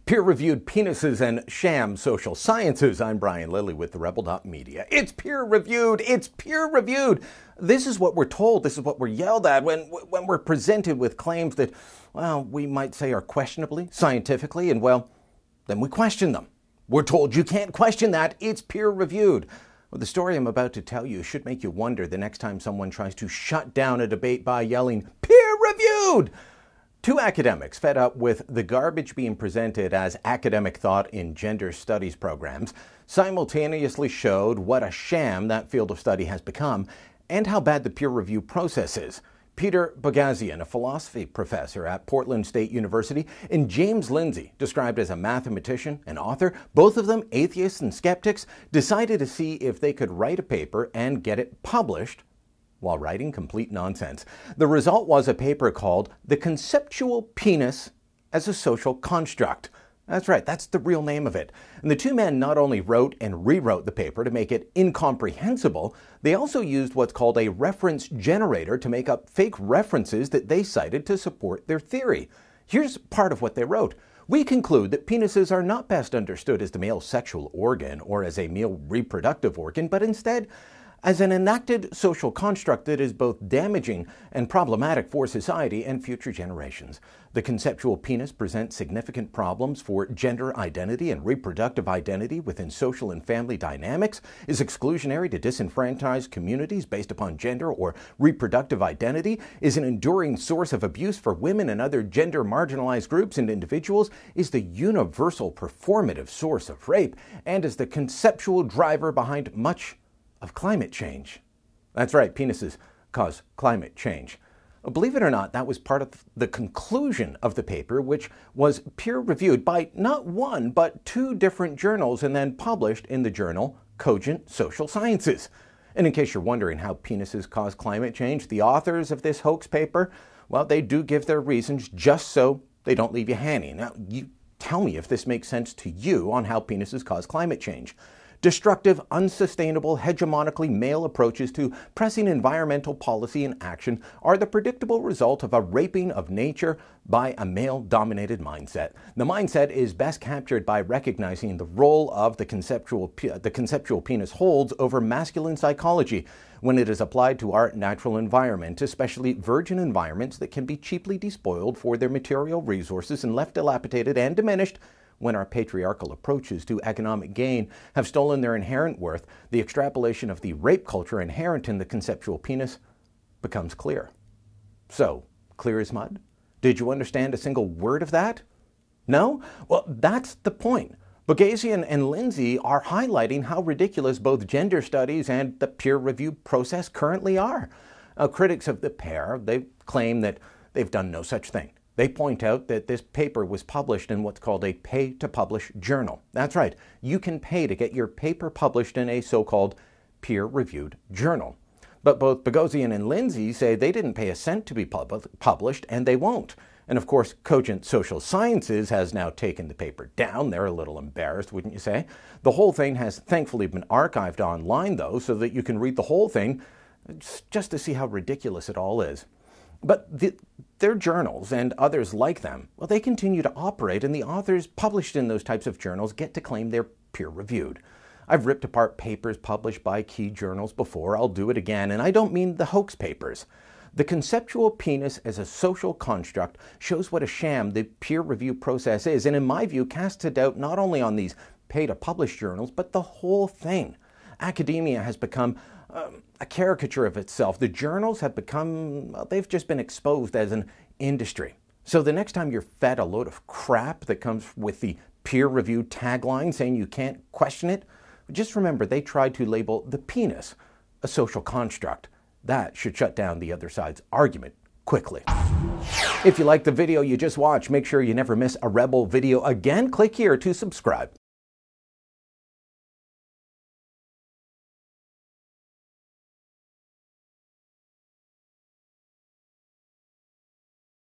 Peer-reviewed penises and sham social sciences. I'm Brian Lilly with the Rebel.media. It's peer-reviewed. It's peer-reviewed. This is what we're told. This is what we're yelled at when we're presented with claims that, well, we might say are questionably, scientifically, and, well, then we question them. We're told you can't question that. It's peer-reviewed. Well, the story I'm about to tell you should make you wonder the next time someone tries to shut down a debate by yelling, peer-reviewed! Two academics fed up with the garbage being presented as academic thought in gender studies programs simultaneously showed what a sham that field of study has become and how bad the peer review process is. Peter Boghossian, a philosophy professor at Portland State University, and James Lindsay, described as a mathematician and author, both of them atheists and skeptics, decided to see if they could write a paper and get it published while writing complete nonsense. The result was a paper called The Conceptual Penis as a Social Construct. That's right, that's the real name of it. And the two men not only wrote and rewrote the paper to make it incomprehensible, they also used what's called a reference generator to make up fake references that they cited to support their theory. Here's part of what they wrote. We conclude that penises are not best understood as the male sexual organ or as a male reproductive organ, but instead as an enacted social construct that is both damaging and problematic for society and future generations. The conceptual penis presents significant problems for gender identity and reproductive identity within social and family dynamics, is exclusionary to disenfranchised communities based upon gender or reproductive identity, is an enduring source of abuse for women and other gender marginalized groups and individuals, is the universal performative source of rape, and is the conceptual driver behind much of climate change. That's right, penises cause climate change. Believe it or not, that was part of the conclusion of the paper, which was peer-reviewed by not one, but two different journals and then published in the journal Cogent Social Sciences. And in case you're wondering how penises cause climate change, the authors of this hoax paper, well, they do give their reasons just so they don't leave you hanging. Now, you tell me if this makes sense to you on how penises cause climate change. Destructive, unsustainable, hegemonically male approaches to pressing environmental policy and action are the predictable result of a raping of nature by a male-dominated mindset. The mindset is best captured by recognizing the role of the conceptual penis holds over masculine psychology when it is applied to our natural environment, especially virgin environments that can be cheaply despoiled for their material resources and left dilapidated and diminished when our patriarchal approaches to economic gain have stolen their inherent worth. The extrapolation of the rape culture inherent in the conceptual penis becomes clear. So, clear as mud? Did you understand a single word of that? No? Well, that's the point. Boghossian and Lindsay are highlighting how ridiculous both gender studies and the peer review process currently are. Critics of the pair, they claim that they've done no such thing. They point out that this paper was published in what's called a pay-to-publish journal. That's right, you can pay to get your paper published in a so-called peer-reviewed journal. But both Boghossian and Lindsay say they didn't pay a cent to be published, and they won't. And of course, Cogent Social Sciences has now taken the paper down. They're a little embarrassed, wouldn't you say? The whole thing has thankfully been archived online, though, so that you can read the whole thing just to see how ridiculous it all is. But their journals and others like them, well, they continue to operate, and the authors published in those types of journals get to claim they're peer-reviewed. I've ripped apart papers published by key journals before. I'll do it again, and I don't mean the hoax papers. The conceptual penis as a social construct shows what a sham the peer review process is, and in my view, casts a doubt not only on these pay-to-publish journals, but the whole thing. Academia has become a caricature of itself. The journals have become, well, they've just been exposed as an industry. So the next time you're fed a load of crap that comes with the peer-reviewed tagline saying you can't question it, just remember they tried to label the penis a social construct. That should shut down the other side's argument quickly. If you liked the video you just watched, make sure you never miss a Rebel video again. Click here to subscribe.